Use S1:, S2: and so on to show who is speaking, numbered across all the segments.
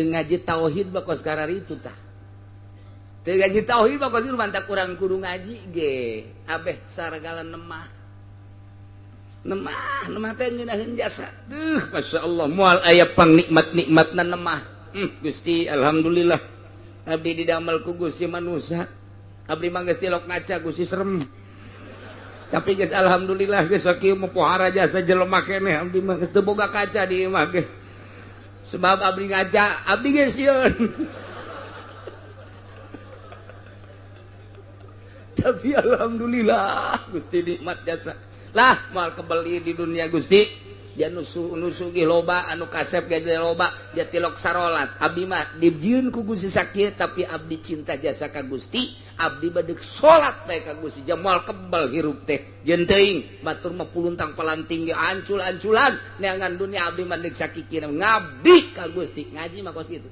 S1: ngaji tauhid bakal sekarang itu tah ngaji tauhid bakal sih mantap kurang kudu ngaji ge abeh saragala nemah teh ngeunaheun jasa masya Allah moal aya pangnikmat-nikmatna nemah Gusti alhamdulillah abdi didamel ku Gusti manusia abdi mah geus tilok ngaca Gusti serem tapi geus alhamdulillah geus sakieu mah pohara jasa jelema keneh abdi mah geus teu boga kaca di imah ge sebab abdi ngaca abdi geus sieun tapi alhamdulillah Gusti nikmat jasa lah moal kebeli di dunia Gusti dia nusugi loba anu kasep gede loba dia tilok sarolat abdi mah dijieun ku Gusti sakieu tapi abdi cinta jasa ka Gusti abdi bade salat bae ka Gusti jam moal kebel hirup teh jeung teuing batur mah puluntang palanting ge ancul-anculan neangan dunia abdi mah deuk sakikina ngabdi ka Gusti ngaji mah kos kitu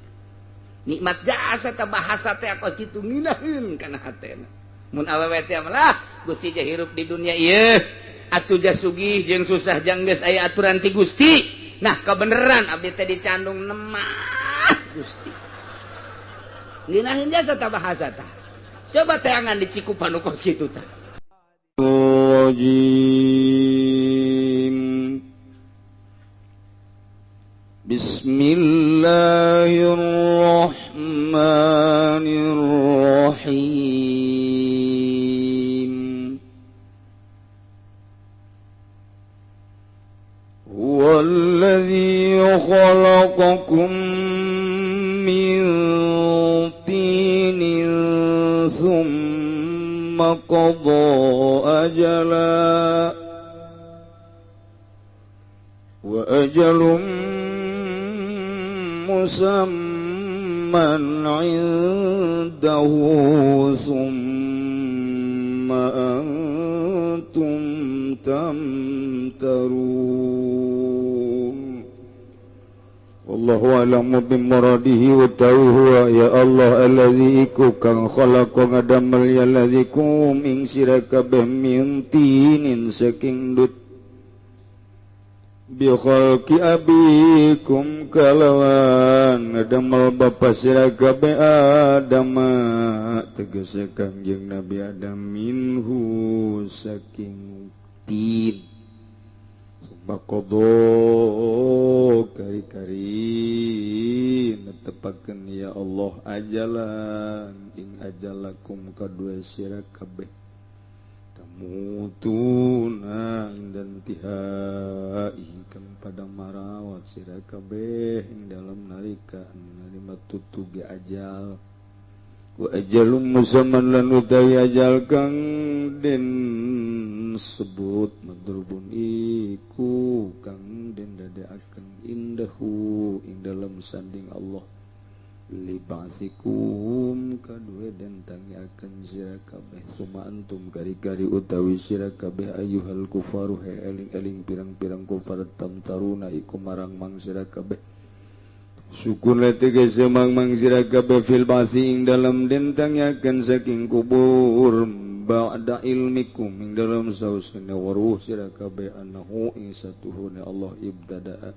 S1: nikmat jasa teh bahasa teh kos kitu nginaheun kana hatena mun awewe teh mah Gusti je hirup di dunia ieu atuh jah sugih jeung susah jang geus aya aturan ti Gusti nah kebeneran abdi teh dicandung nemah Gusti nginaheun jasa tah bahasa tah coba teangan dicikupan nu kos kitu tah Bismillahirrahmanirrahim Huwallazi khalaqakum min tinin thumma qada ajala wa ajalum musamman indahu thumma antum tamtarun wallahu a'lamu bimuradihi wa ta'ala ya Allah alladzi iku kang khalaqa ngadamel ya alladzi kum ing sira kabeh min tinin saking dut bi khalqi abikum kalawan ngadamel bapa sira kabeh Adam tegese Kangjeng Nabi Adam minhu saking tin Bakodo kari-kari netepakeun ya Allah ajalan ing ajalakum kadua sira kabeh tamutuna indan tihai kang pada marawat sira kabeh ing dalam nalika narima tutuge ajal wa ajalum musamman lan utawi ajal kang den sebut madrubun iku kang den dadekaken indahu ing dalam sanding Allah libasikum kadue den tangiaken sira kabeh suma antum kari-kari utawi sira kabeh ayyuhal kufaru he eling-eling pirang-pirang kufar tamtaruna iku marang-mang sira kabeh sukun letege semang-mang sira kabeh fil basi ing dalam den tangiaken saking kubur ba'da ilmikum ing dalam sausna waruh sira kabeh annahu ing satuhune Allah ibtada'a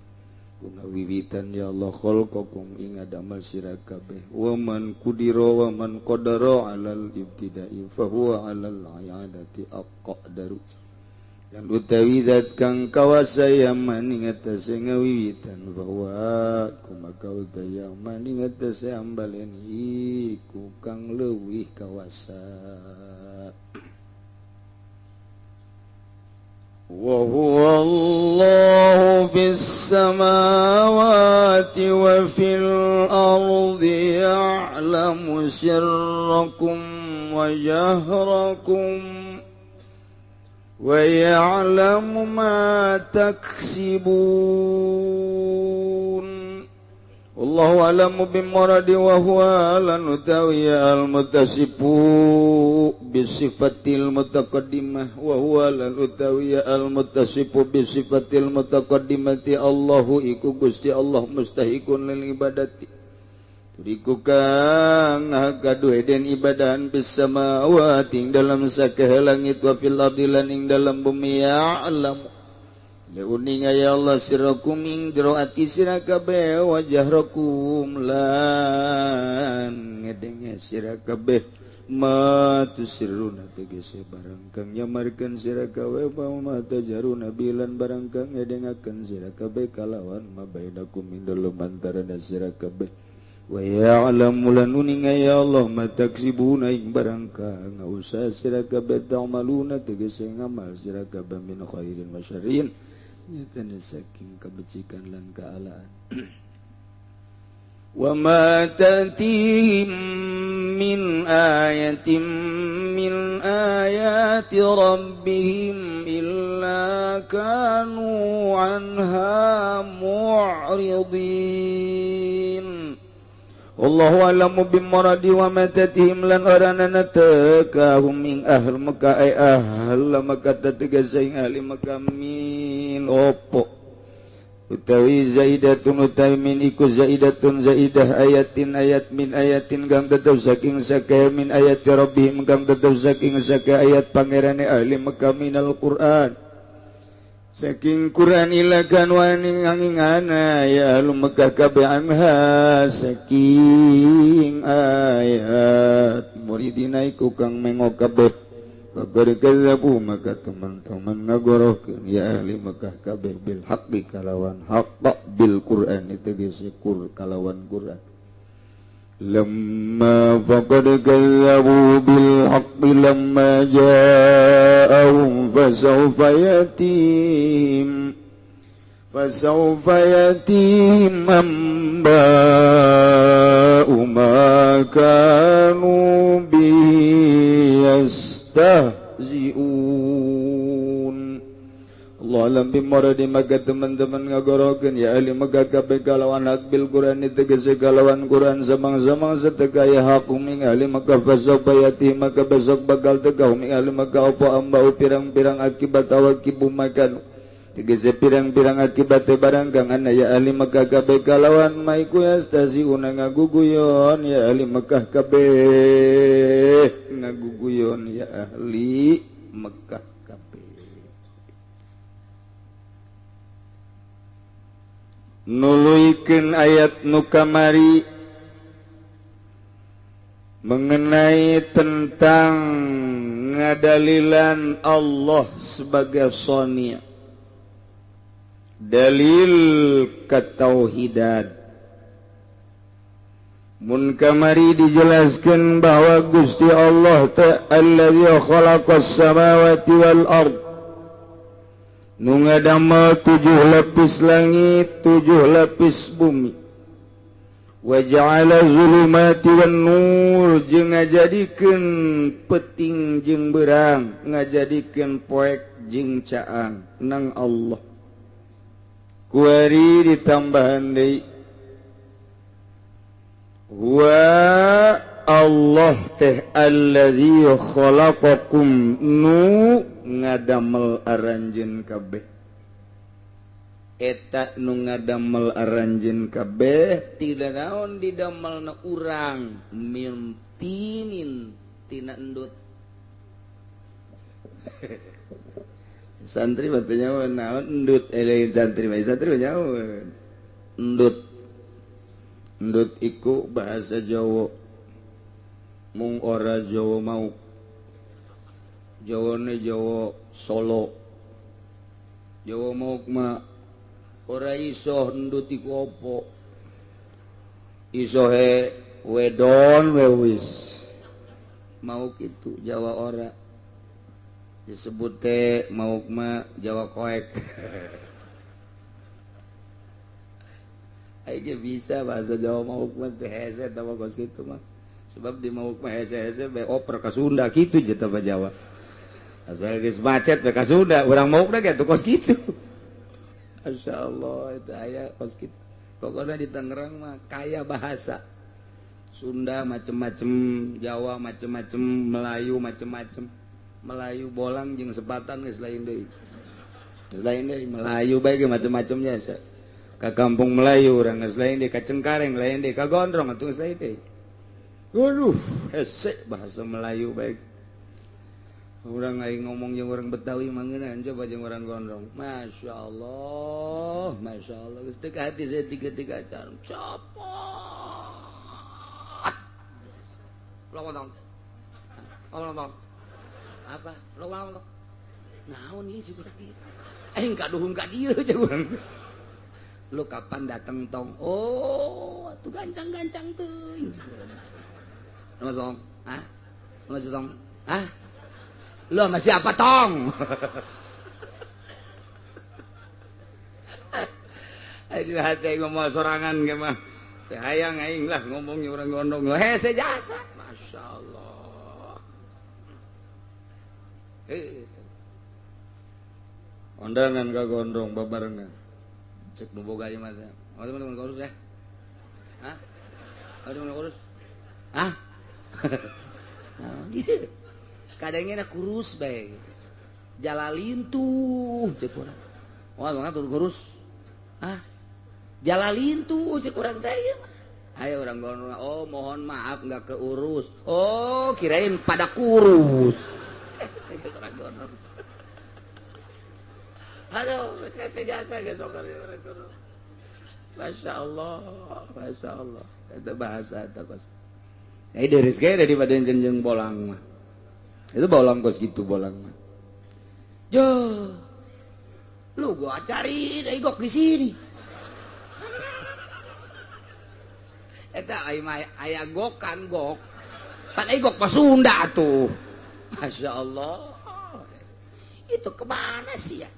S1: ku ngawiwitan ya Allah khalqakum ing adamal sira kabeh wa man qudira wa man qadara 'alal ibtida'i fa huwa 'alal 'iadati aqdaru dan utawi zat kang kawasa yaman ing atase ngawiwitan bahwa kumaka utawi yaman ing atase ambalen iku kang leuwih kawasa wa huwa Allahu fis samawati wa fil ardi ya'lamu sirrakum wa jahrakum wa ya'lamu ma taksibun wallahu a'lamu bimuradi wa huwa lan utawi al-muttasifu bisifatil mutaqaddimah wa huwa lan utawi al-muttasifu bisifatil mutaqaddimati Allahu iku Gusti Allah mustahiqun lil ibadati turiku kang kaduhe den ibadahan bis samawati ing dalam sakehe langit wa fil ardi lan ing dalam bumi ya'lamu Leuning ya Allah sirakum ing jero ati sira kabeh wa jahrakum lan ngedenge sira kabeh ma tusirruna tegese barang kang nyamarkeun sira kabeh wa tajaruna bilan barang kang ngedengakeun sira kabeh kalawan ma bainakum min dalem antarana sira kabeh wa ya'lamu lan uning ya Allah ma taksibuna ing barang kang usah sira kabeh ta'maluna tegese ngamal sira kabeh min khairin wa syarrin nyatana saking kabecikan lan kaalaan wa ma tatihim min ayatin min ayati rabbihim illa kanu anha mu'ridin Allahu a'lamu bimuradi wa ma tatihim lan aranana takahum ing ahl Makkah ay ahl Makkah tegasing ahli Makkah min opo utawi zaidatun utawi min iku zaidatun zaidah ayatin ayat min ayatin kang tetep saking sakaya min ayati rabbihim kang tetep saking sakaya ayat pangerane ahli Makkah minal Qur'an saking Quran ilakan wani ngangingana ya ahli Makkah kabeh anha saking ayat muridina iku kang mengo kabeh Bagari kadzabu maka teman-teman ngagorohkeun ya ahli Makkah kabeh bil haqqi kalawan haqq bil Qur'an tegese kalawan Qur'an lamma faqad kadzabu bil haqqi lamma ja'ahum fasawfa yatihim amba'u ma kanu yastahzi'un Allah alam bimuradi maka teman-teman ngagorokeun ya ahli Makkah kabeh kalawan hak bil Qur'an tegese kalawan Qur'an samang-samang setekaya hak ing ahli Makkah fasawfa yatihim maka besok bakal teka ing ahli Makkah apa ambau pirang-pirang akibat awakibu makan tegese pirang-pirang akibat barang kang ana ya ahli Makkah kabeh kalawan maiku yastahzi'un ngaguguyon ya ahli Makkah kabeh ngaguguyon ya ahli Makkah kabeh nuluikeun ayat nu kamari mengenai tentang ngadalilan Allah sebagai Shani' dalil ketauhidan mun kamari dijelaskan bahwa Gusti Allah ta'ala khalaqas samawati wal ard nu ngadamel 7 lapis langit 7 lapis bumi wa ja'ala zulumati wan nur jeung ngajadikeun peuting jeung beurang ngajadikeun poek jeung caang nang Allah kuari ditambahan deui wa Allah teh allazi khalaqakum nu ngadamel aranjeun kabeh eta nu ngadamel aranjeun kabeh tidak naon didamelna urang mimtinin tina endut santri batanya naon endut lain santri nyawa endut iku bahasa Jawa mung ora Jawa mau Jawane Jawa Solo Jawa mau mah ora iso endut iku apa iso he wedon wis mau kitu Jawa ora disebut teh mau mah Jawa koek aing bisa bahasa Jawa mau mah teh hese tah kos kitu mah sebab di mau mah hese-hese be oper ka Sunda kitu je tah Jawa asal geus macet be ka Sunda urang mau mah kitu kos kitu masyaallah eta aya kos kitu pokokna di Tangerang mah kaya bahasa Sunda macem-macem Jawa macem-macem Melayu macem-macem Melayu bolang jeung sepatan geus lain deui. Geus lain deui Melayu bae ge macam-macamnya sa. Ka kampung Melayu urang geus lain deui ka Cengkareng lain deui ka Gondrong atuh geus lain deui. Aduh, hese bahasa Melayu bae. Urang aing ngomong jeung urang Betawi mangeunaan coba jeung urang gondrong. Masya Allah geus teu ka hati saya tiga-tiga can. Copot. Lo ngomong. Apa? Lo ngomong. Naon ieu cik urang ieu? Aing kaduhung ka dieu cik urang. Lu kapan datang tong? Oh, atuh gancang-gancang teuing. Lu tong? Hah? Lu tong? Hah? Lu sama siapa tong? Aduh hati ngomong sorangan ge mah. Teh hayang aing lah ngomongnya urang gondong. Hese jasa. Masya Allah. Ondangan ka gondrong babarengan. Cek nu boga ieu mah teh. Oh teman-teman kurus ya? Hah? Oh teman kurus? Hah? Nah, dia kadangnya kurus bae. Jalalin tuh cek urang. Wah, mangga tur kurus. Hah? Jalalin tuh cek urang teh ieu mah. Ayo urang gondrong. Oh, mohon maaf enggak keurus. Oh, kirain pada kurus. Saya urang gondrong. Aduh, saya jasa ge sok urang gondrong. Masya Allah. Itu bahasa eta kos. Dari segala daripada jenjeng bolang mah. Itu bolang kos gitu bolang mah. Jo, lu gua cari igok di sini. Eta aya gokan gok. Pan igok mah Sunda tuh. Masya Allah. Itu kemana sih ya?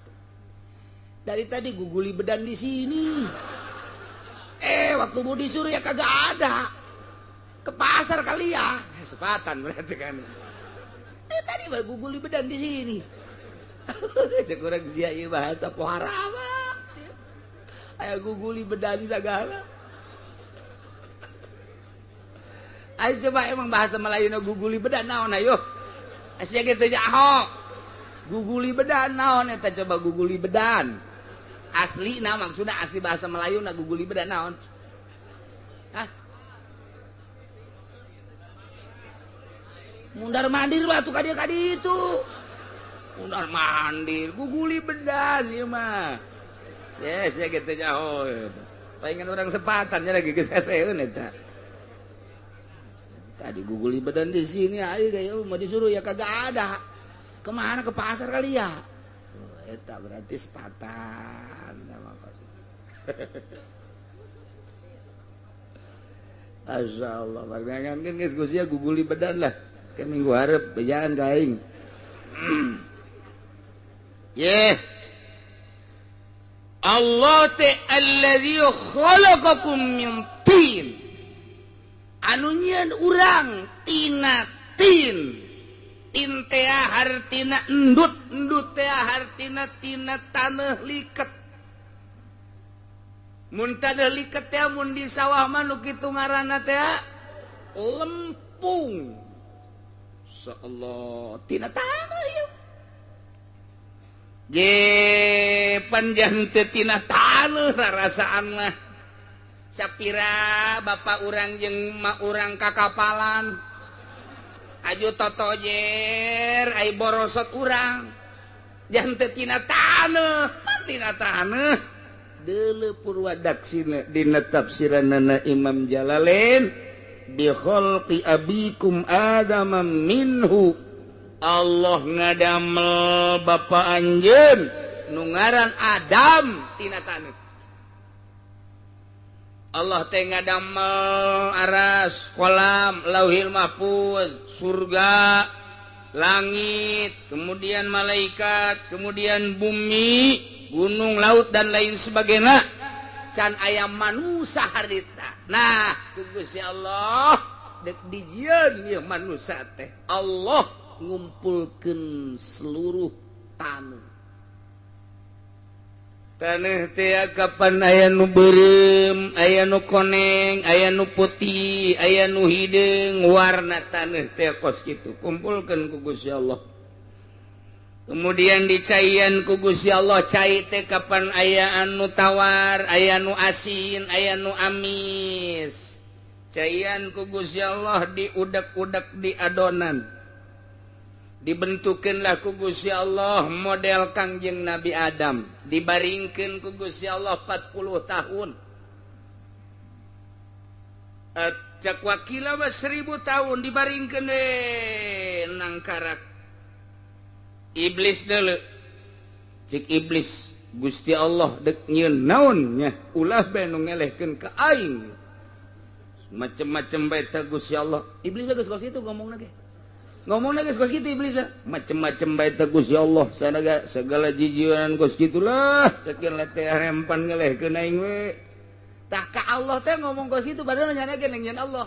S1: Dari tadi guguli bedan di sini. Waktu mau disuruh ya kagak ada. Ke pasar kali ya. Sepatan berarti kan. Tadi baru guguli bedan di sini. Sekurang sia ieu bahasa pohara mah. Aya guguli bedan sagala. Ayo coba emang bahasa Melayuna guguli bedan naon ayo. Sia kitu nya ahok. Guguli bedan naon eta coba guguli bedan. Asli nah maksudnya asli bahasa Melayu na guguli bedan naon? Hah? Mundar mandir lah tuh kadi itu. Mundar mandir, guguli bedan ieu mah. Yes, ya gitu nya oh. Pengen orang sepatan nya lagi geus heseun eta. Tadi guguli bedan di sini ayo gaya mau disuruh ya kagak ada. Kemana ke pasar kali ya? Eta berarti sepatan sama pasti. Masya Allah, bagangan kan geus gusia guguli bedan lah. Kan minggu hareup bejaan ka aing. Ye. Allah te allazi khalaqakum min tin. Anu nyieun urang tina tin. Tin teh hartina endut teh hartina tina taneuh liket. Mun taneuh liket teh mun di sawah mah nu kitu ngaranna teh lempung. Insyaallah tina taneuh ieu. Ge panjang teu tina taneuh rarasaan mah. Sapira bapak urang jeung mak urang kakapalan. Aju totojer ai borosot urang jan teu tina taneuh deuleu purwadaksina dina tafsiranna Imam Jalalain bi khalqi abikum Adam minhu Allah ngadamel bapa anjeun nu ngaran Adam tina taneuh. Allah teh ngadamel aras, kolam, lauhil mahfuz, surga, langit, kemudian malaikat, kemudian bumi, gunung, laut dan lain sebagainya. Can ayam manusia harita. Nah, Gusti Allah dek dijieun ieu manusia teh. Allah ngumpulkeun seluruh taneuh. Taneuh teh kapan aya nu beureum, aya nu koneng, aya nu putih, aya nu hideung, warna taneuh teh kos kitu. Kumpulkeun ku Gusti Allah. Kemudian dicaian ku Gusti Allah, cai teh kapan aya anu tawar, aya nu asin, aya nu amis. Caian ku Gusti Allah diudak-udak di adonan.
S2: dibentukanlah ku Gusti Allah model Kangjeng Nabi Adam, dibaringkeun ku Gusti Allah 40 tahun. Cak wakila 1000 tahun dibaringkeun nang karak iblis deuleu. Cik iblis Gusti Allah dek nyieun naon nya ulah bae nu ngelehkeun ka aing. Macem-macem bae ta Gusti Allah. Iblis geus kos kitu ngomongna ge. Ngomongna geus kos kitu iblis mah. Macem-macem bae ta Gusti Allah. Segala jijian kos kitulah. Cekeun teh rempan ngelehkeun aing we. Tah ka Allah teh ngomong kos kitu padahal nyanakeun nyen Allah.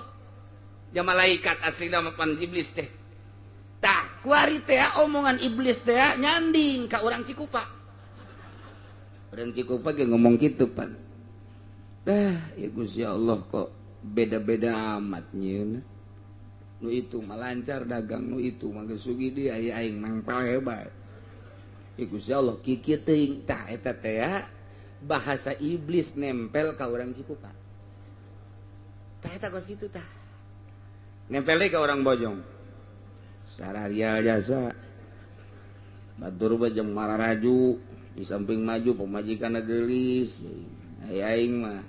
S2: Ya malaikat aslina mapan iblis teh. Tah kuari teh omongan iblis teh nyanding ka urang Cikupa. Urang Cikupa ge ngomong kitu pan. Dah ya Gusti Allah kok beda-beda amat nyieun. Nu itu mah lancar dagang, nu itu mah geus sugih di aya aing mangpal hebat. Ya Gusti Allah kieu teuing tah eta teh bahasa iblis nempel ka urang Cikupa. Tah eta kos kitu tah. Nempel deui ka urang Bojong. Sararia jasa. Batur bajang mararaju di samping maju pemajikanna geulis. Aya aing mah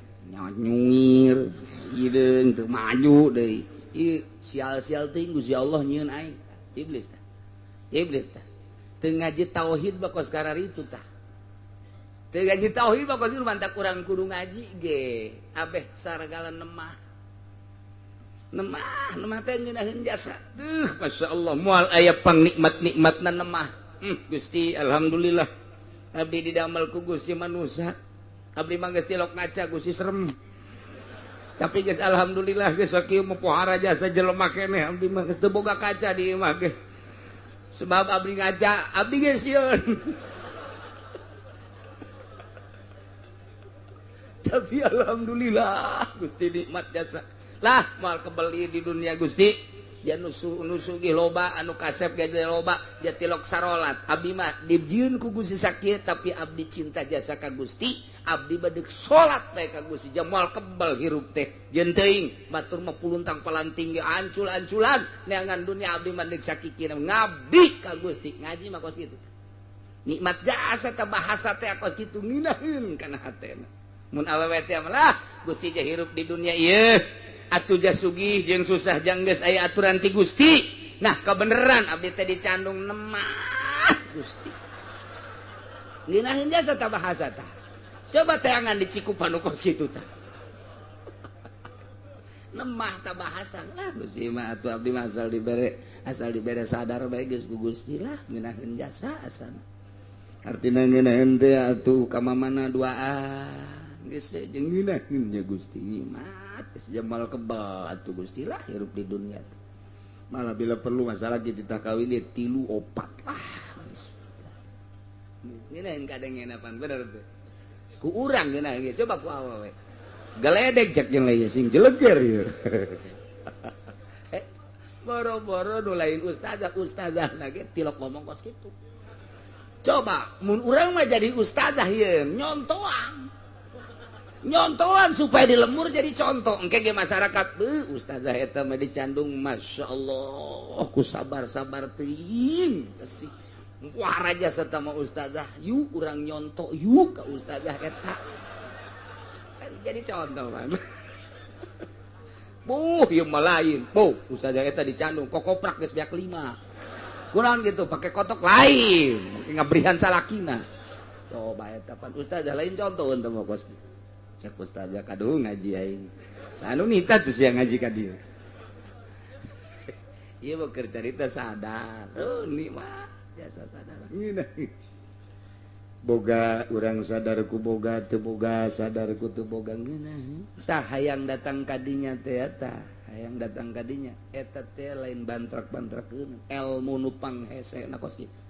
S2: nyungir, ideung teu maju deui. Ieu sial-sial teuing Gusti Allah nyieun aing. Iblis tah. Iblis tah. Teu ngaji tauhid bakos kararitu tah. Teu ngaji tauhid bakos ieu mantak urang kudu ngaji ge. Abeh saragala nemah. Nemah teh ngeunaheun jasa. Masyaallah moal aya pangnikmat-nikmatna nemah. Gusti alhamdulillah. Abdi didamel ku Gusti manusia. Abdi mah geus tilok ngaca Gusti serem. Tapi geus alhamdulillah geus sakieu mah pohara jasa jelema keneh abdi mah geus teu boga kaca di imah ge. Sebab abdi ngaca, abdi geus sieun. Tapi alhamdulillah Gusti nikmat jasa. Lah moal kebeli di dunia Gusti dia nusugi loba anu kasep ge loba dia tilok sarolat abdi mah dijieun ku Gusti sakieu tapi abdi cinta jasa ka Gusti abdi bade salat bae ka Gusti jam moal kebal hirup teh jeung teuing batur mah puluntang palanting ge ancul-anculan neangan dunia abdi mah deuk sakikina ngabdi ka Gusti ngaji mah kos kitu nikmat jasa teh bahasa teh kos kitu nginaheun kana hatena mun awewe teh mah Gusti je hirup di dunia ieu atuh jah sugih jeung susah jang geus aya aturan ti Gusti. Nah, kebeneran abdi teh dicandung nemah Gusti. Ngeunaheun jasa tah bahasa tah. Coba teangan di Cikupa nu kos kitu tah. Nemah tah bahasa lah Gusti mah atuh abdi mah asal dibere sadar bae geus ku Gusti lah ngeunaheun jasa asana. Artina ngeunaheun teh atuh ka mamana duaan geus jeung ngeunaheun nya Gusti mah. Jamal kebal atuh Gusti lah hirup di dunia malah bila perlu masalah kita kawin dia 3 4 lah ngeunaheun kadengenapan bener teh ku urang geuna ge coba ku awewe geledek cek jeung leuy sing jeleger ieu boro-boro nu lain ustazah ge tilok ngomong kos kitu coba mun urang mah jadi ustazah ieu nyontohan supaya dilemur jadi contoh engke ge masyarakat ustazah eta mah dicandung masyaallah ku sabar-sabar teuing sih wah raja eta mah ustazah yu urang nyonto yu ka ustazah eta jadi contoh man ieu mah lain ustazah eta dicandung kokoprak geus beak 5 kurang gitu pakai kotok lain ngabrihan salakina coba eta pan ustazah lain contoheun teh mah kos cek ustazah kaduh ngaji aing sanu nita tuh sia ngaji ka dieu ieu mah keur carita sadar nikmat jasa sadar ngeunaheun boga urang sadar ku boga teu boga sadar ku teu boga ngeunaheun tah hayang datang ka dinya teh eta hayang datang ka dinya eta teh lain bantrak-bantrakeun ilmu nu panghese na kos kitu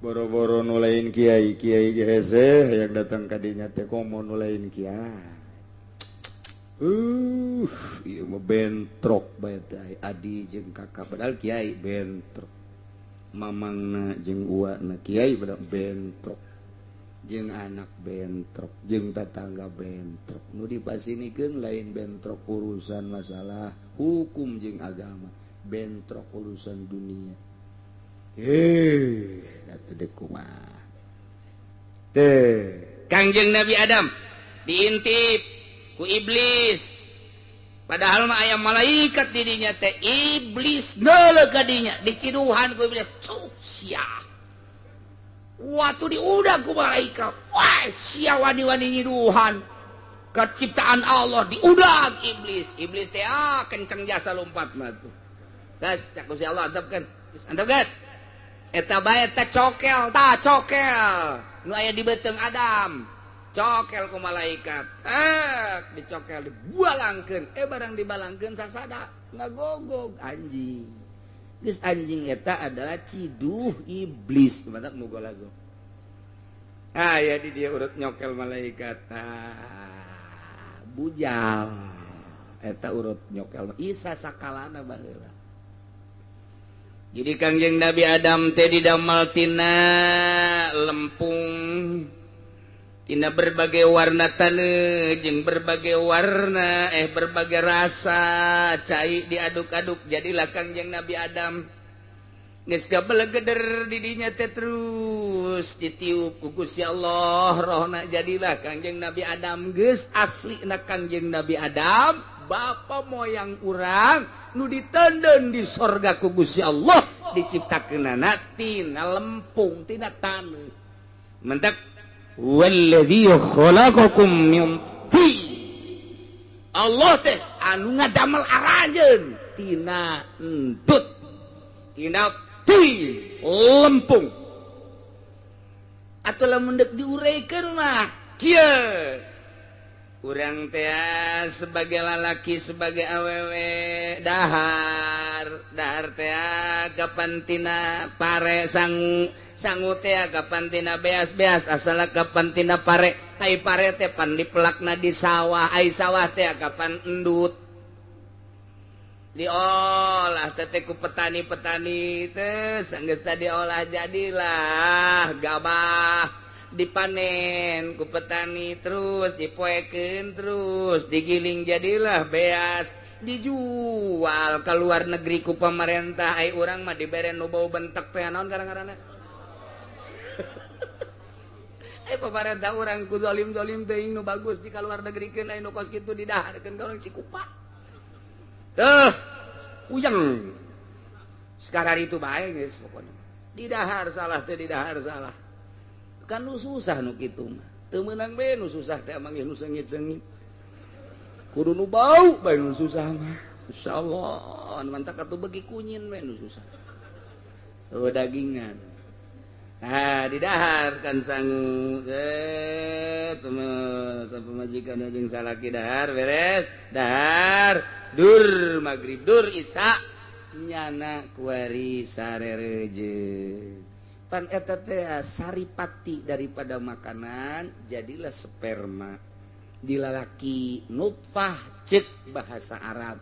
S2: boro-boro nu lain kiai ge hese hayang datang ka dinya teh komo nu lain kiai ieu mah bentrok bae teh adi jeung kakak padahal kiai bentrok mamangna jeung uwana kiai pada bentrok jeung anak bentrok jeung tetangga bentrok nu dipasinikeun lain bentrok urusan masalah hukum jeung agama bentrok urusan dunia
S1: atuh deuk kumaha
S2: Kangjeng Nabi Adam diintip ku iblis padahal mah aya malaikat di dinya teh iblis neuleuh ka dinya diciduhan ku iblis sia waktu diudag ku malaikat wah sia wani-wani nyiduhan keciptaan Allah diudag iblis teh kenceng jasa lompat mah tuh gas cak Gusti Allah antepkeun eta bae teh cokel nu aya di beuteung Adam cokel ku malaikat dicokel dibualangkeun barang dibalangkeun sasada ngagogog anjing geus anjing eta adalah ciduh iblis mantap muga langsung aya di dia urut nyokel malaikat bujal eta urut nyokel isa sakalana baheula. Jadi Kangjeng Nabi Adam teh didamel tina lempung tina berbagai warna taneuh jeung berbagai warna berbagai rasa cai diaduk-aduk jadilah Kangjeng Nabi Adam geus gabelegeder di dinya teh terus ditiup ku Gusti Allah rohna jadilah Kangjeng Nabi Adam geus aslina Kangjeng Nabi Adam bapa moyang urang nu ditenden di sorga ku Gusti Allah diciptakeunana tina lempung tina taneuh mentek walladzi khalaqakum min tin Allah teh anu ngadamel arajeun tina entut tina tin lempung atuh lamun deuk diureikeun mah kieu urang teh sebagai lalaki sebagai awewe dahar teh kapan tina pare sangu teh kapan tina beas asal kapan tina pare ai pare teh pan dipelakna di sawah ai sawah teh kapan endut diolah teh ku petani-petani teh sanggeus diolah jadilah gabah dipanen ku petani terus dipoekeun terus digiling jadilah beas dijual ke luar negeri ku pemerintah ai urang mah dibere nu bau bentek teh naon garang-garana ai pemerintah urang ku zalim teuing nu bagus di ka luar negrikeun ai nu kos kitu didaharkeun ka urang Cikupa teuh puyeng sekarang itu bae geus pokona didahar salah teh didahar salah kan nu susah nu kitu mah teu meunang bae nu susah teh mangih nu seungit-seungit kudu nu bau bae nu susah mah insyaallah mantap atuh beuki kunyin bae nu susah dagingan didahar kan sangu pemajikan jeung salaki dahar beres dahar dur magrib dur isya nyana kuari sarerejeun pan eta teh saripati daripada makanan jadilah sperma di lalaki nutfah cek bahasa Arab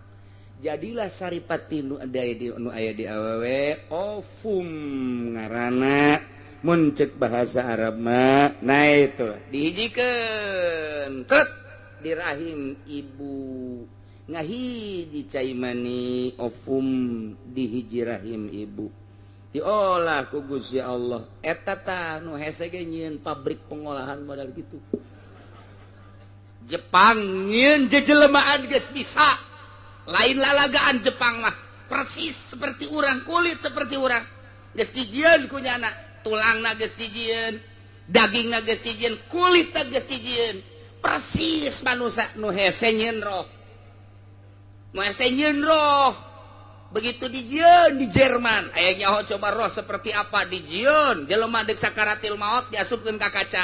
S2: jadilah saripati nu aya di awewe ovum ngaranna mun cek bahasa Arab mah nah itu dihijikeun tret di rahim ibu ngahiji cai mani ovum di hiji rahim ibu diolah ku Gusti Allah eta tah nu hese ge nyieun pabrik pengolahan modal gitu Jepang nyieun jejelmaan geus bisa lain lalagaan Jepang mah persis seperti urang kulit seperti urang geus dijieun ku nyana tulangna geus dijieun dagingna geus dijieun kulitna geus dijieun persis manusia nu hese nyieun roh begitu dijieun di Jerman aya nyaho coba roh seperti apa dijieun jelema deuk sakaratil maut diasupkeun ka kaca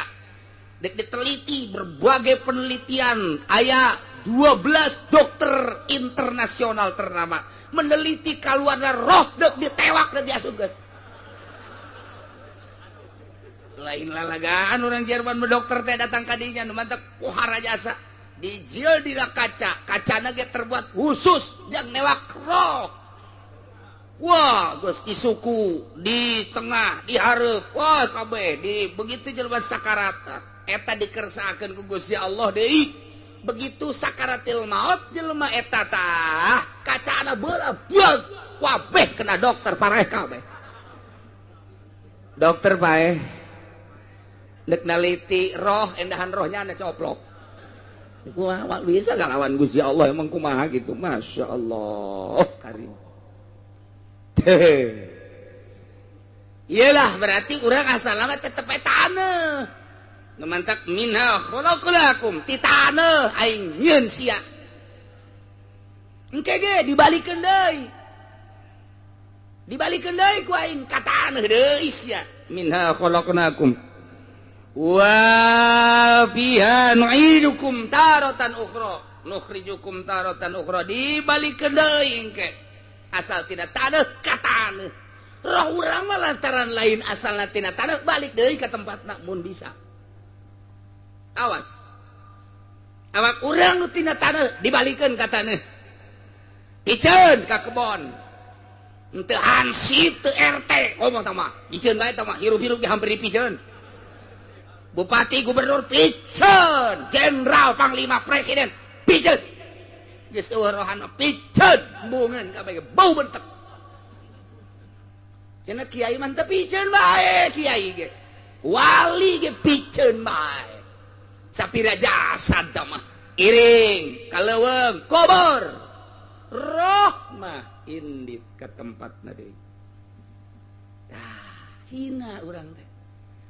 S2: dek diteliti berbagai penelitian aya 12 dokter internasional ternama meneliti kaluarna roh deuk ditewak dan diasupkeun lain lalagaan orang Jerman dokter teh datang ka dinya nu mantep pohara jasa dijieun di kaca kacana ge terbuat khusus jang newak roh. Wah, geus isuku di tengah, di hareup, wah kabeh di begitu jelema sakarat eta dikersakeun ku Gusti Allah deui. Begitu sakaratil maut jelema eta tah kacana beula beug kabeh kena dokter pareh kabeh. dokter pae dek naliti roh endahan rohnya anda coplok kumaha bisa ngalawan Gusti Allah emang kumaha gitu Masya Allah karim iyalah berarti urang asal nama tetep tanah ngemantak minha khalaqalakum ti tanah aing nyeun sia engke ge dibalikeun deui ku aing ka tanah deui sia minha khalaqnakum wa fiha nu'idukum taratan ukhra nukhrijukum taratan ukhra dibalikeun deui engke asal tina tanah ka tanah roh urang mah lantaran lain asalna tina tanah balik deui ka tempatna mun bisa awas awak urang nu tina tanah dibalikeun ka tanah piceun ka kebon henteu hansip teu RT komo tah mah piceun bae tah mah hirup-hirup ge hampir dipiceun bupati gubernur piceun jenderal panglima presiden piceun geus eueuh rohan piceun bungeun kabeh bau bentek cenah kiai mah teu piceun bae kiai ge wali ge piceun bae sapira jasad tah mah iring kaleuweung kubur roh mah indit ke tempatna deui tah hina urang teh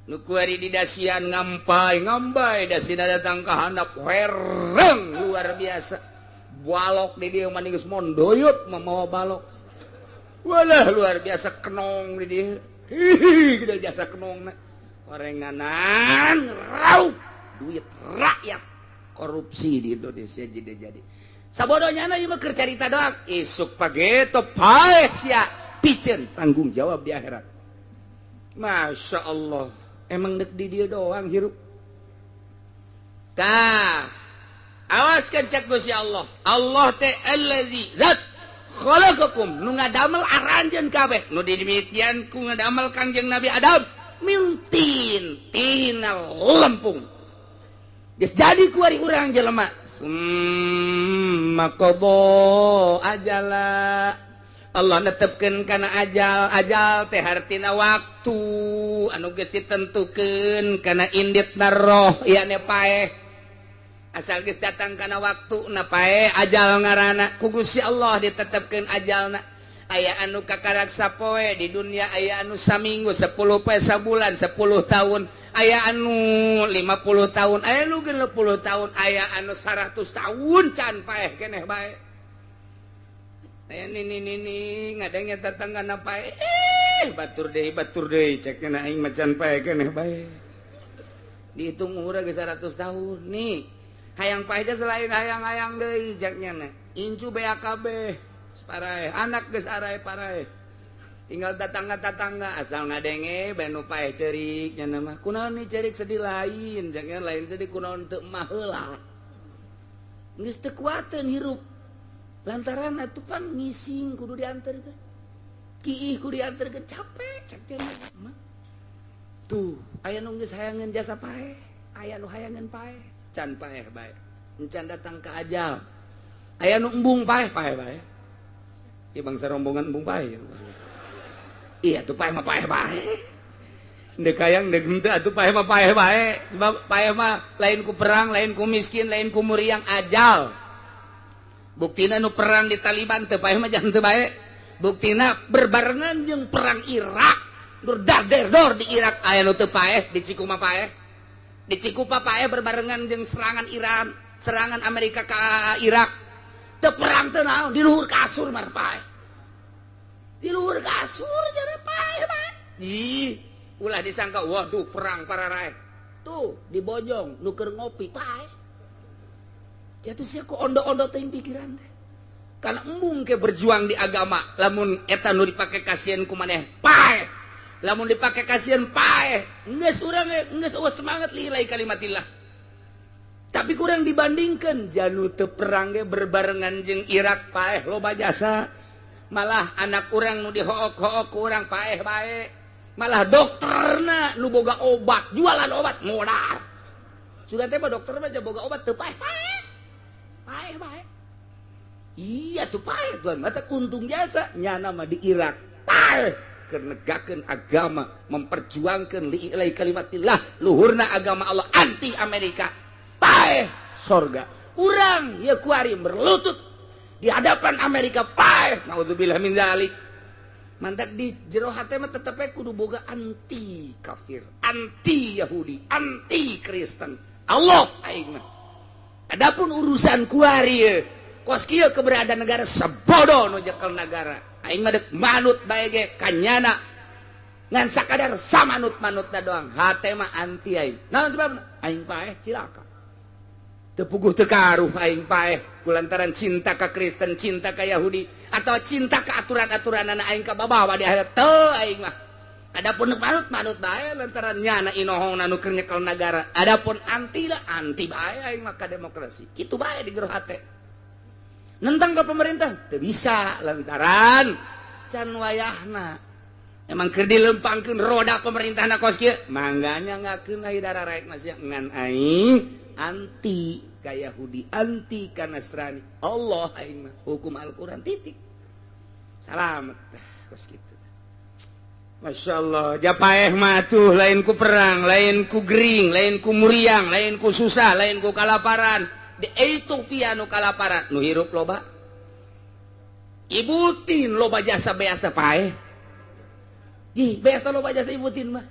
S2: nu kuari di dasian ngampai dasina datang ka handap hereng luar biasa balok di dieu mah geus mondoyot mamawa balok walah luar biasa kenong di dieu hihi gede jasa kenongna orenganan raup duit rakyat korupsi di Indonesia jadi sabodohnya na ieu mah keur carita doang isuk pageto pae sia piceun tanggung jawab di akhirat Masya Allah emang dek di dia doang hirup tah awas kan cek Gusti Allah Allah teh allazi zat khalaqakum nu ngadamel aranjeun kabeh nu dimitian ku ngadamel Kangjeng Nabi Adam mintin tina lempung geus jadi ku ari urang jelema summa qada ajala Allah netepkeun kana ajal teh hartina waktu anu geus ditentukeun kana inditna roh ieu paeh asal geus datang kana waktuna paeh ajal ngaranna ku Gusti Allah ditetepkeun ajalna aya anu kakaraksa poe di dunia aya anu saminggu 10 poe sabulan 10 tahun aya anu 50 tahun aya anu 60 tahun aya anu 100 tahun can paeh keneh bae ini ngadengnya tetanggana pae batur deui cekna aing macan pae keneh bae dihitung umurna geus 100 tahun nih hayang pae teh selain hayang-hayang deui ceknya na incu BAKB parae anak geus arae parae tinggal tetangga-tetangga asal ngadenge banu pae ceurik nya mah kunaon nih ceurik sedih lain ceknya lain sedih kunaon teu mah heula geus teu kuateun hirup lantaran atuh pan ngising kudu dianterkeun kiih kudu dianterkeun capek ceknya mah tuh aya nu geus hayangeun jasa paeh aya nu hayangeun paeh can paeh bae encan datang ka ajal aya nu embung paeh bae ieu bangsa rombongan embung paeh iya tuh paeh mah paeh bae deuk hayang deuk henteu atuh paeh mah paeh bae sebab paeh mah lain ku perang lain ku miskin lain ku muriang ajal buktina nu perang di Taliban teu paeh mah jangan teu bae buktina berbarengan jeung perang Irak dor di Irak aya nu teu paeh di Cikuma paeh di Cikupa paeh berbarengan jeung serangan Iran serangan Amerika ka Irak teu perang teu naon di luhur kasur mah paeh di luhur kasur jadi paeh bae ih ulah disangka waduh perang para rae tuh di bojong nu keur ngopi paeh jatuh sia ku ondo-ondo teuing pikiran teh kana embung ke berjuang di agama lamun eta nu dipake kasieun ku maneh paeh lamun dipake kasieun paeh geus urang geus eueuh semangat lillahi kalimatillah tapi kurang dibandingkeun janu teu perang ge berbarengan jeung Irak paeh loba jasa malah anak urang nu dihook-hook ku urang paeh bae malah dokterna nu boga obat jualan obat modal sudah teh dokter mah boga obat teu paeh paeh iya tuh paeh tuan mata kuntung jasa nyana mah di Irak paeh kenegakan agama memperjuangkan li'ilai kalimatillah luhurna agama Allah anti Amerika paeh sorga urang ya kuari berlutut di hadapan Amerika paeh naudzubillah min dzalik mantak di jero hate mah tetep kudu boga anti kafir anti Yahudi anti Kristen Allah aing mah adapun urusan kuari kos kieu keberadaan negara sebodoh nu jekel negara aing mah deuk manut bae ge kanyana ngan sakadar samanut-manutna doang hate mah anti aing naon sebabna aing paeh cilaka teu puguh teu karuh aing paeh kulantaran cinta ka Kristen cinta ka Yahudi atau cinta ka aturan-aturanana aing ka babawa di akhirat teu aing mah adapun manut-manut bae lantaran nyana inohongna nu keur nyekel negara adapun anti lah anti bae aing mah ka demokrasi kitu bae di jero hate nentang ke pemerintah teu bisa lantaran can wayahna emang keur dilempangkeun roda pemerintahna kos kieu mangganya ngakeun ai dararaek masih ngan aing anti ka Yahudi anti ka Nasrani Allah aing mah hukum Al-Qur'an titik salamet kos kitu Masya Allah japaeh mah tuh lain ku perang lain ku gering lain ku muriang lain ku susah lain ku kalaparan di itu via nu kalaparan nu hirup loba ibutin loba jasa biasa paeh ih biasa loba jasa ibutin mah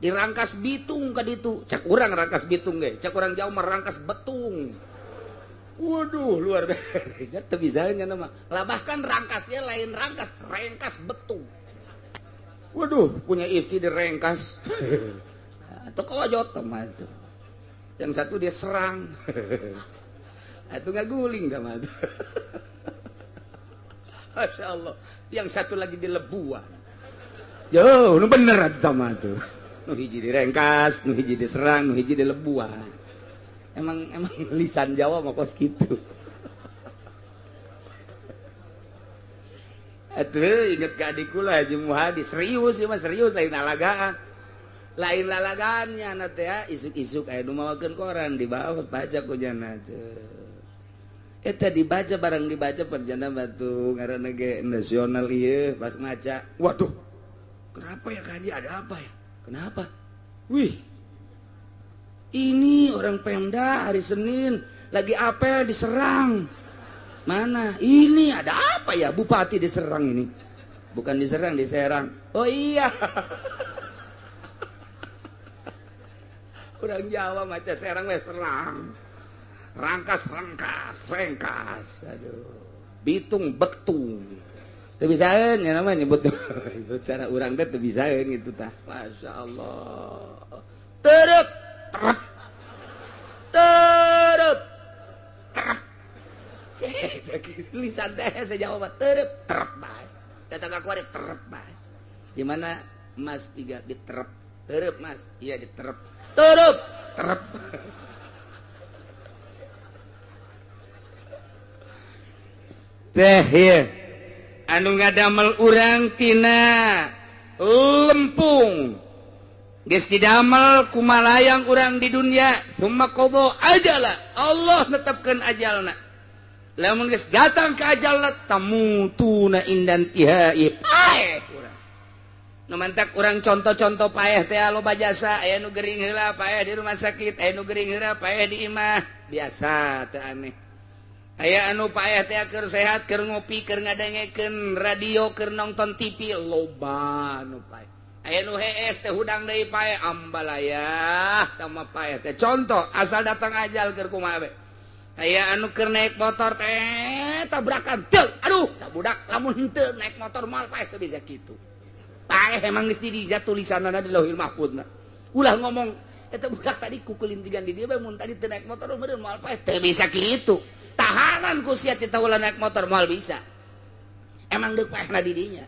S2: dirangkas bitung ka ditu cak urang rangkas bitung ge cak urang jauh merangkas betung waduh luar biasa teu bisa nya mah lah bahkan rangkasnya lain rangkas betung waduh punya istri direngkas atau kojot mah itu yang satu dia serang itu nggak guling sama itu Masya Allah yang satu lagi dilebuan jauh nu bener itu sama itu nu hiji direngkas nu hiji diserang nu hiji dilebuan emang lisan Jawa mah kos gitu atuh inget ka adiku lah Haji Muhadi serius ya mah serius lain lalagannya nanti ya isuk-isuk aya nu mawakeun koran di bawah baca ku jana teh eta dibaca barang dibaca perjana batu ngaranna ge nasional ieu pas ngaca waduh kenapa ya Kaji ada apa ya kenapa wih ini orang Pemda hari Senin lagi apel diserang mana ini ada apa ya bupati diserang ini bukan diserang diserang oh iya kurang Jawa maca serang we serang rangkas aduh bitung betung teu bisaeun nya namanya nyebut cara urang teh teu bisaeun gitu tah Masya Allah terep lisan teh sejawa mah terep bae datang ka kuari terep bae di mana Mas 3 diterep terep Mas iya diterep terep teh ya anu ngadamel urang tina lempung geus didamel kumalayang urang di dunia summa qada ajalah Allah netepkeun ajalna lamun geus datang ka ajalna tamutuna indan tihai paeh urang nu mantak urang contoh-contoh paeh teh loba jasa aya nu gering heula paeh di rumah sakit aya nu gering heula paeh di imah biasa teu aneh aya anu paeh teh keur sehat keur ngopi keur ngadengekeun radio keur nonton TV loba anu paeh aya nu hees teh hudang deui paeh ambalayah tama paeh teh contoh asal datang ajal keur kumaha we aya anu keur naik motor teh tabrakan teu aduh tak budak lamun henteu naik motor moal paeh teu bisa kitu paeh emang geus dijat tulisanna di Lauhil Mahfuzna ulah ngomong eta budak tadi kukulintigan di dieu bae mun tadi teu naik motor meureun moal paeh teu bisa kitu tahanan ku sia ti ulah naik motor moal bisa emang deuk paehna di dinya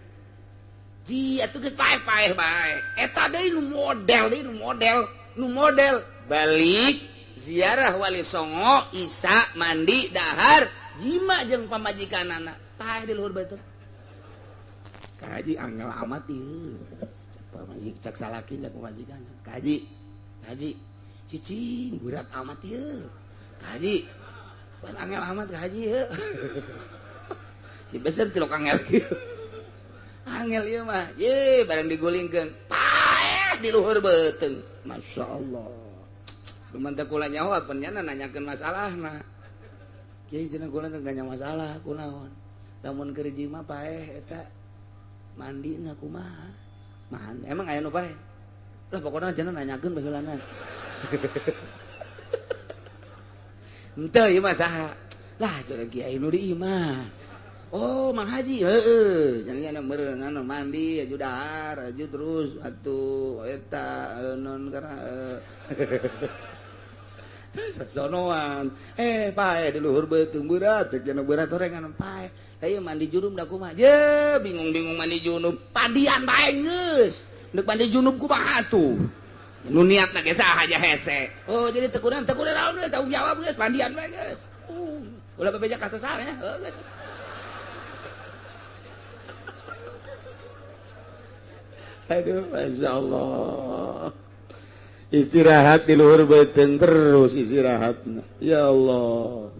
S2: ji atuh geus paeh-paeh bae eta deui nu model balik ziarah Wali Songo Isa mandi dahar jima jeung pamajikanana paeh di luhur batur kaji angel amat ieu pamajik cak salaki cak pamajikan kaji cicing berat amat ieu kaji pan angel amat ka haji ya. Di besar tilok angel kieu. angel ieu mah. Ye, barang digulingkeun, paeh di luhur beuteung. Masyaallah. Luman teu kula nyaho pennyana nanyakeun masalahna. Kiai cenah kula teu nanya masalah kunaon. Lamun keur hiji mah paeh eta mandina kumaha? Man, emang aya nu paeh? Lah pokona cenah nanyakeun baheulana. Henteu ieu mah saha? Lah cenah kiai nu di imah. Oh, Mang Haji, heeh. Jangan meureun anu mandi, aju dahar, aju terus atuh eta non kana sasonoan. Pae di luhur beuteung berat, cek cenah berat orengan pae. Tah mandi junub da kumaha? Je, bingung-bingung mandi junub. Pandian bae geus. Neuk mandi junub kumaha atuh? Nu niatna ge saha aja hese. Oh, jadi teu kunaon naon geus tanggung jawab geus, pandian bae geus. Ulah bebeja ka sasarnya, geus. Aduh, Masya Allah. Istirahat di luhur beuteung terus istirahatna. Ya Allah.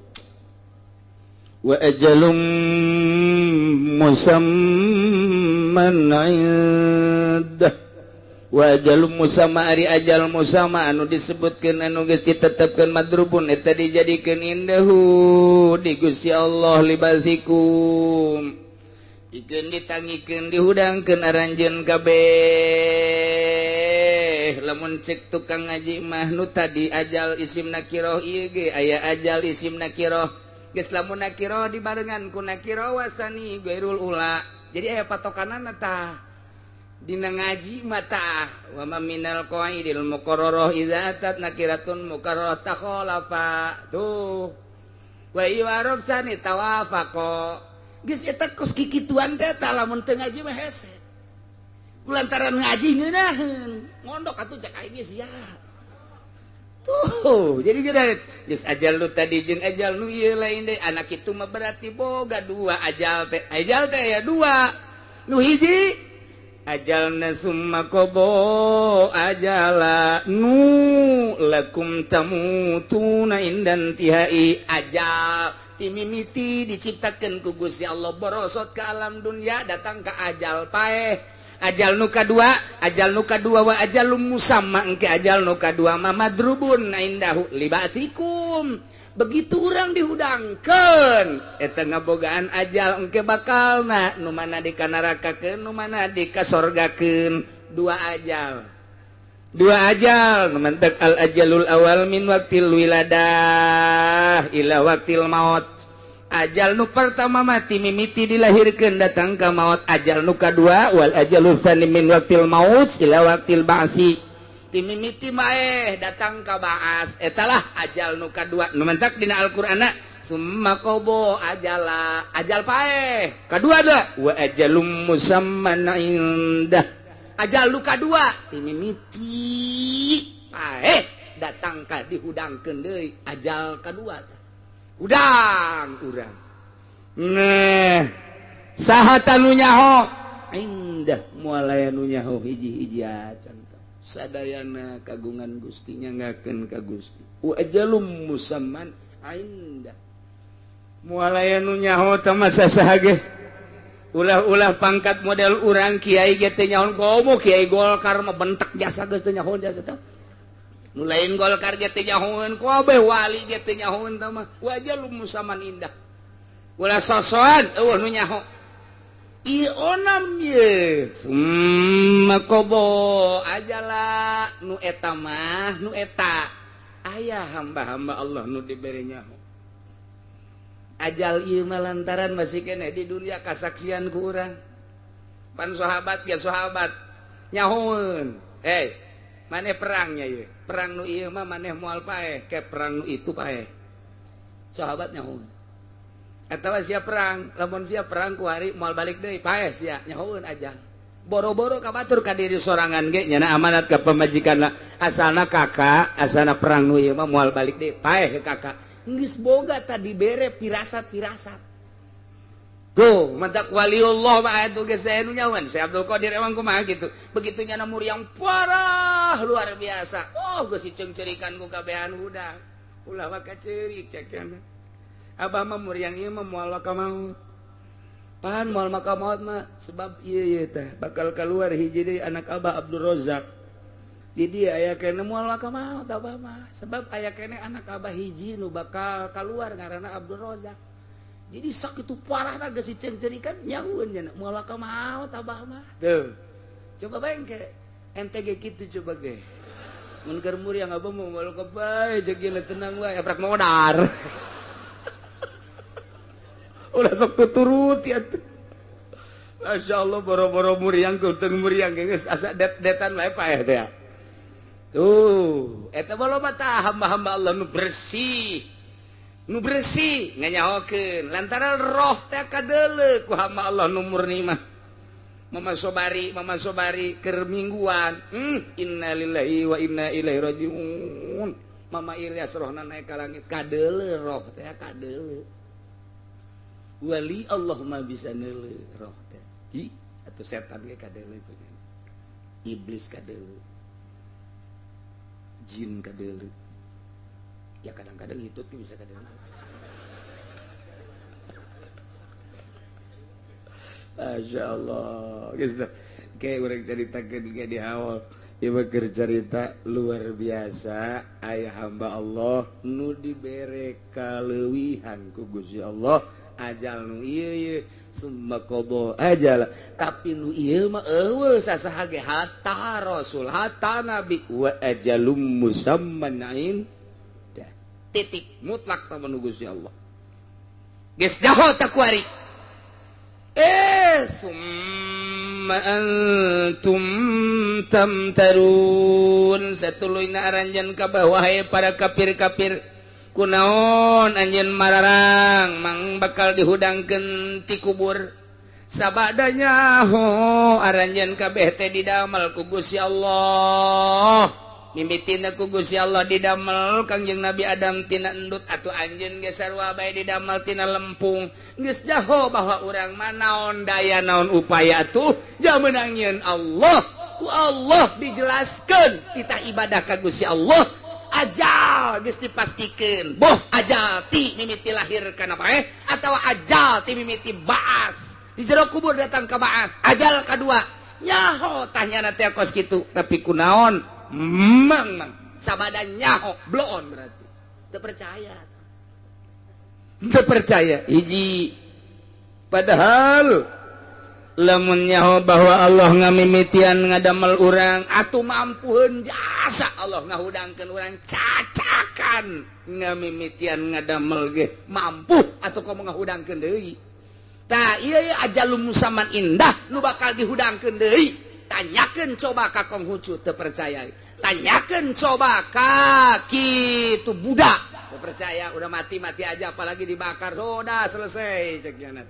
S2: Wa ajalum musamman 'indah. Wa ajalum musamma ari ajal musamma anu disebutkeun anu geus ditetepkeun madrubun eta dijadikeun indahu di Gusti Allah libasikum. Ikeun ditangikeun dihudangkeun aranjeun kabeh. Lamun cek tukang ngaji mah nu tadi ajal isim nakirah ieu ge aya ajal isim nakirah. Geus lamun nakirah dibarengan ku nakirah wasani gairul ula. Jadi aya patokanana tah. Dina ngaji mah tah wa ma minal qaidil muqarrarah idza atat nakiratun muqarrarah takhalafa. Tuh. Wa yu'arab sani tawafaqa. Geus eta kos kikituan teh tah lamun teu ngaji mah hese. Kulantaran ngaji ngeunaheun, ngondok atuh cek aing geus sia. Tuh, jadi geus ajal lu tadi jeung ajal nu ieu lain deui. Anak kitu mah berarti boga dua ajal teh. Ajal teh aya dua. Nu hiji ajalna summa qada ajala nu lakum tamutuna indan tihai ajal timimiti diciptakeun ku Gusti Allah borosot ke alam dunia datang ke ajal paeh ajal nu kadua wa ajalum musamma engke ajal nu kadua mah madrubun indahu libasikum begitu urang dihudangkeun eta ngabogaan ajal engke bakalna nu mana dikanarakakeun nu mana dikasorgakeun dua ajal mentek al ajalul awal min waktil wiladah ila waktil maut. Ajal nu pertama mati mimiti dilahirkeun datang ka maut. Ajal nu kadua wal ajalul tsani min waktil maut ila waktil ba'si. Ti mimiti maeh datang ka ba'as. Etalah ajal nu kadua. Nu mentek dina Al-Qur'anna summa qabo ajala. Ajal paeh. Kadua da wa ajalum musamman indah. Ajal luka dua timimiti datang ka dihudangkeun deui ajal kadua hudang urang nah saha tanu nyaho indah moal aya nu nyaho hiji-hiji acan sadayana kagungan Gusti nyangakeun ka Gusti wa ajalum musamman indah moal aya nu nyaho teh mah sasaha ge ulah pangkat model urang kiai ge teh nyahoan komo kiai Golkar mah bentek jasa geus teh nyahoan jasa teh nu lain Golkar ge teh nyahoan kabeh wali ge teh nyahoan teh mah wajalum musaman indah ulah sosokan eueuh nu nyaho ieu onam ye makobo ajala nu eta mah nu eta aya hamba-hamba Allah nu dibere nyaho ajal ieu mah lantaran masih kene di dunia kasaksian ku urang pan sahabat ge sahabat nyahoeun maneh perangnya ieu perang nu ieu mah maneh moal paeh ke perang nu itu paeh sahabat nyahoeun atawa sia perang lamun sia perang ku hari moal balik deui paeh sia nyahoeun ajal boro-boro kabatur ka diri sorangan ge nyana amanat ka pamajikanna asalna kakak asalna perang nu ieu mah moal balik deui paeh ke kakak geus boga tadi bere pirasat-pirasat. Tuh, matak waliullah mah atuh geus saya nu nyawan. Syekh Abdul Qadir emang kumaha gitu. Begitu nya namur yang parah luar biasa. Oh, geus diceungceurikan ku kabehan hudang. Ulah mah kaceurik cekeuna. Abah mah mur yang ieu mah moal ka maut. pan moal maka maut mah sebab ieu teh bakal keluar hiji deui anak Abah Abdul Razak di dia aya kene moal maka maut Abah mah sebab aya kene anak Abah hiji nu bakal keluar ngaranna Abdul Razak jadi sok itu parahna geus dicencerikeun nyahueun nya moal maka maut Abah mah tuh coba bayang ke MTG kitu coba ge mun keur muriang Abah mau moal ka bae jeung ieu tenang wae aprak modar ulah sok tuturuti atuh. Masya Allah boro-boro muriang kuteng muriang geus asa det-detan wae paeh teh. Tuh, eta baloba tah hamba-hamba Allah nu bersih. Nu bersih nganyahokeun lantaran roh teh kadeuleu ku hamba Allah nu murni mah. Mama Sobari keur mingguan. Innalillahi wa inna ilaihi rajiun. Mama Ilyas rohna naik ka langit kadeuleu roh teh kadeuleu. Wali Allah mah bisa neuleuh roh teh. Ji atuh setan ge kadeuleuh iblis kadeuleuh jin kadeuleuh ya kadang-kadang hitut ge bisa kadeuleuh. Masya Allah geus kayak urang caritakeun ge di awal ieu keur carita luar biasa aya hamba Allah nu dibere kaleuwihan ku Gusti Allah ajal nu ieu summa qada ajal tapi nu ieu mah eueuh sasaha ge hatta rasul hatta nabi wa ajalum musamman dah titik mutlak ta nu Gusti Allah geus jaho ta kuari summa antum tamtarun satuluyna aranjeun ka bawah para kafir-kafir kunaon anjeun mararang mang bakal dihudangkeun ti kubur sabadanya ho aranjeun kabeh teh didamel ku Gusti Allah mimitina ku Gusti Allah didamel Kangjeng Nabi Adam tina endut atuh anjeun ge sarua bae didamel tina lempung geus jaho bahwa urang mah naon daya naon upaya atuh jamun angieun Allah ku Allah dijelaskeun kita ibadah ka Gusti Allah ajal geus dipastikeun boh ajal ti mimiti lahir kana paeh atawa ajal ti mimiti baas di jero kubur datang ka baas ajal kadua nyaho tanyana teh kos kitu tapi kunaon mang sabada nyaho bloon berarti teu percaya hiji padahal lamun nyaho bahwa Allah ngamimitian ngadamel urang atuh mampuheun jasa Allah ngahudangkeun urang cacakan ngamimitian ngadamel ge mampu atuh komo ngahudangkeun deui tah ieu ajalum musamman indah nu bakal dihudangkeun deui tanyakeun coba ka Konghucu teu percaya tanyakeun coba ka kitu budak teu percaya udah mati aja apalagi dibakar sudah selesai cek jangan.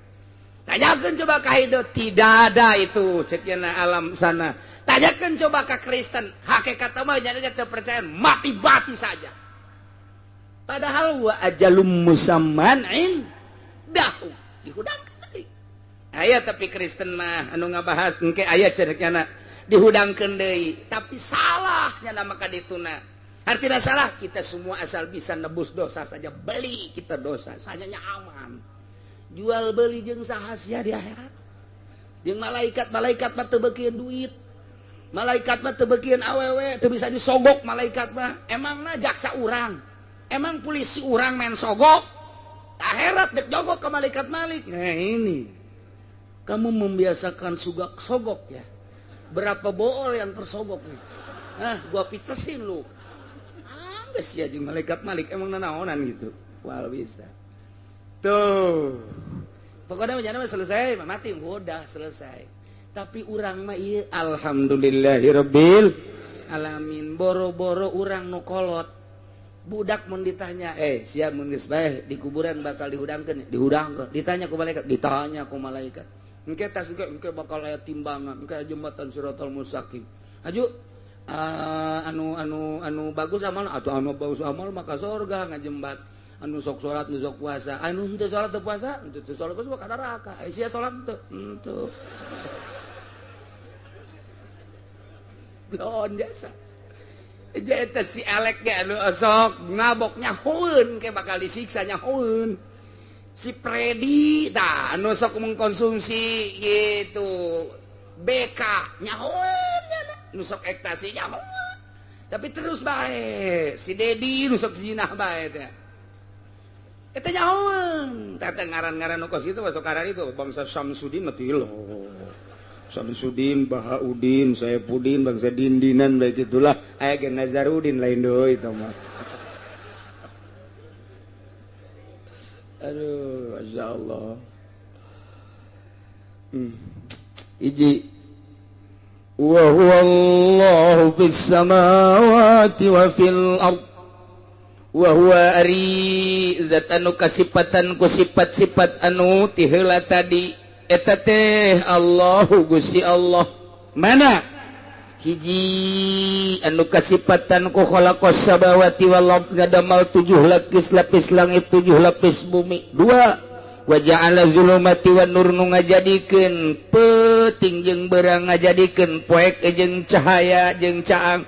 S2: Tanyakan coba ka Hindu tidak ada itu ceknya alam sana. Tanyakan coba ka Kristen hakikat mah jadi teu percaya mati saja. Padahal wa ajalum musamman indahu dihudangkeun deui. Aya tapi Kristen mah anu ngabahas engke aya cerekna dihudangkeun deui tapi salahnya nama ka dituna. Artinya salah kita semua asal bisa nebus dosa saja beli kita dosa saja aman. Jual beli jeung saha sia di akhirat jeung malaikat mah teu beukeun duit malaikat mah teu beukeun awewe teu bisa disogok malaikat mah emangna jaksa urang emang polisi urang main sogok akhirat dek jogok ke malaikat malik nah ini kamu membiasakan sogok ya berapa bool yang tersogok nih gua pitesin lu geus ya jeung malaikat malik emang nanaonan gitu wal bisa tuh pokoknya menjana selesai mati udah selesai tapi urang mah ieu alhamdulillahirabbil alamin boro-boro urang nu kolot budak mun ditanya sia mun geus bae di kuburan bakal dihudangkeun ditanya ku malaikat engke tas engke bakal aya timbangan engke jembatan Siratal Mustaqim aju anu bagus amal atau anu bagus amal maka surga ngajembat anu sok salat nu sok puasa anu henteu salat teu puasa henteu salat puasa ka neraka sia salat henteu belon jasa eta si elek ge anu sok ngabok nyahoeun ke bakal disiksa nyahoeun si Freddy nusok mengkonsumsi gitu BK nyahoan nusok ekstasi nyahoan tapi terus baik si Dedi nusok zinah baik teh eta nyahoan teh ngaran-ngaran nu kos kitu masuk karan itu bangsa Samsudin mah tilo Samsudin Bahaudin Saipudin bangsa Dindinan baik itulah aya ge Nazarudin lain deui itu mah aduh masyaallah iji wa huwallahu fis samawati wa fil ard wa huwa ari zat anu kasipatan ku sifat-sifat anu ti heula tadi eta teh Allahu Gusti Allah mana hiji anu kasipatan ku khalaqas samawati wal ard ngadamal 7 lapis langit 7 lapis bumi 2 wa ja'ala zulumati wan nur nu ngajadikeun peuting jeung beurang ngajadikeun poek jeung cahaya jeung caang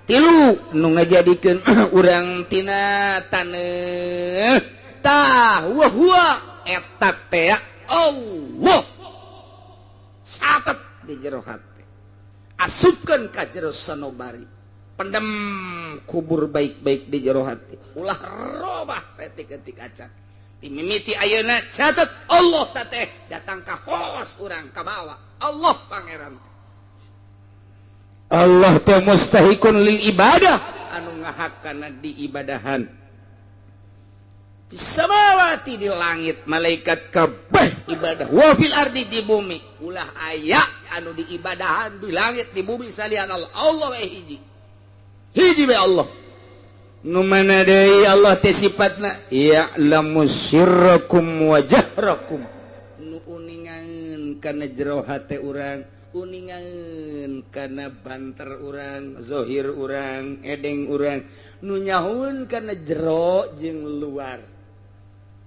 S2: 3 nu ngajadikeun urang tina taneuh tah wa huwa eta teh Allah satet di jero hati asupkeun ka jero sanobari pendem kubur baik-baik di jero hati ulah robah saeutik-eutik acan ti mimiti ayeuna catet Allah teh datang ka hos urang ka bawah Allah pangeran Allah teh mustahikun lil ibadah anu ngahakana diibadahan samawati di langit malaikat kabeh ibadah wa fil ardi di bumi ulah aya anu diibadahan di langit di bumi salian Allah Allah we hiji we Allah nu mana deui Allah teh sifatna ya'lamu sirrakum wa jahrakum nu uningan kana jero hate urang uningan kana banter urang zahir urang edeng urang nu nyahoun kana jero jeung luar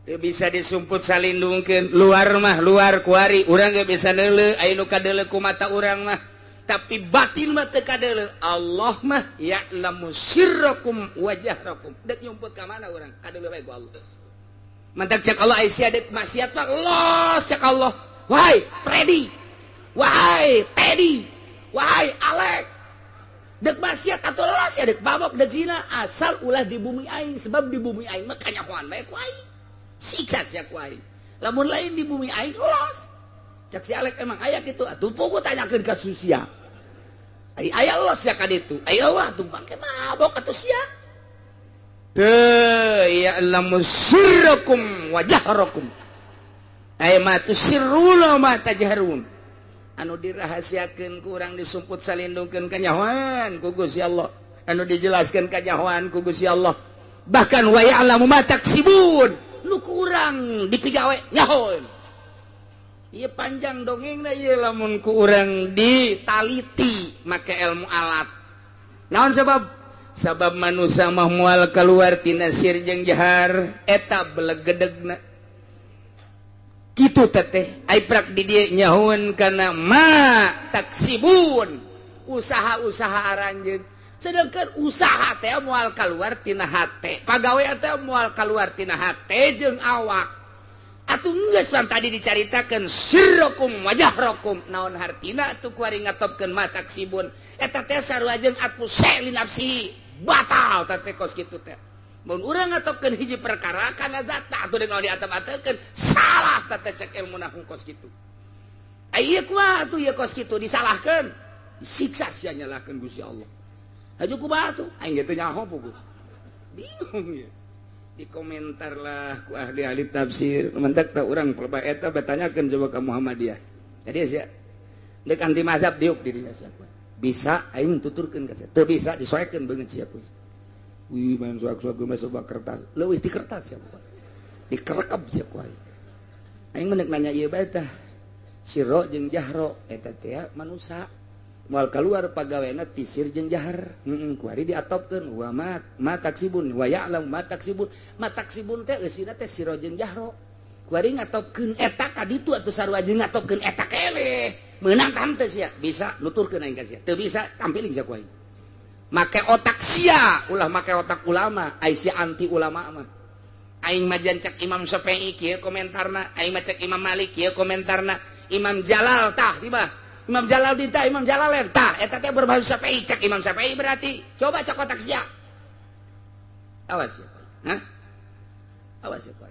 S2: teu bisa disumput salindungkeun luar mah luar kuari urang ge bisa neuleuh aya nu kadeuleuh ku mata urang mah tapi batin mah teu kadeuleuh Allah mah ya'lamu sirrakum wa jahrakum dek nyumput ka mana urang kadeuleuh bae ku Allah mantak cek Allah Aisyah dek maksiat mah los cek Allah wahai Freddy wahai Teddy wahai Alek dek maksiat atuh los ya dek babok dek zina asal ulah di bumi aing sebab di bumi aing mah kanyahoan bae ku aing siksa sia ku aing lamun lain di bumi aing los cak si Alek emang aya kitu atuh pugu tanyakeun ka Susia aya los sia ka ditu aya wah tumpang ke mabok atuh sia teu ya'lamu sirrakum wa jahrakum aya ma tusirruna ma tajharun anu dirahasiakeun ku urang disumput salindungkeun kanyahoan ku Gusti Allah anu dijelaskeun kanyahoan ku Gusti Allah bahkan wa ya'lamu ma taksibun nu kurang dipigawe nyahoeun ieu panjang dongengna ieu lamun ku urang ditaliti make ilmu alat naon sabab manusia mah moal kaluar tina sir jeung jahar eta belegedegna kitu teh ai prak di dieu nyahoeun kana ma taksibun usaha-usaha aranjeun sedangkan usaha teh moal kaluar tina hate pagawe teh moal kaluar tina hate jeung awak atuh geus pan tadi dicaritakeun sirrakum wajahrakum naon hartina atuh kuari ngatopkeun mata taksibun eta teh sarua jeung atuh li nafsi batal teh kos kitu teh mun urang ngatopkeun hiji perkara kana zata atuh deung diatep-atepkeun salah teh cek ilmu nahwu kos kitu aya kumaha atuh ieu kos kitu disalahkeun disiksa sia nyalahkeun Gusti Allah aju kumaha atuh aing ge teu nyaho puguh bingung ya di komentar lah ku ahli-ahli tafsir mentek teh urang pelebah eta bertanyakeun coba ka Muhammadiyah jadi sia deuk anti mazhab diuk di dinya sia bisa aing tuturkeun ka sia teu bisa disoekeun beungeut sia ku wih main suak-suak mah soba kertas leuwih ti kertas sia dikerekep sia ku aing menek nanya ieu bae tah sirro jeung jahro eta teh manusia moal kaluar pagawena ti sir jeung jahar kuari diatopkeun wa ma taksibun wa ya'lam ma taksibun teh eusina teh sirro jeung jahro kuari ngatopkeun eta ka ditu atuh sarua jeung ngatopkeun eta keleh meunang ka henteu sia bisa nuturkeun aing ka sia teu bisa tampiling sia ku aing make otak sia ulah make otak ulama ai sia anti ulama mah aing majan cek Imam Syafi'i kieu komentarna, aing mah cek Imam Malik kieu komentarna, Imam Jalal tah tiba. Imam Jalal dinta, Imam Jalal tah eta teh berbahasa Syafi'i, cek Imam Syafi'i berarti. Coba cek kotak sia. Awas ya, Pak. Hah? Awas ya, Pak.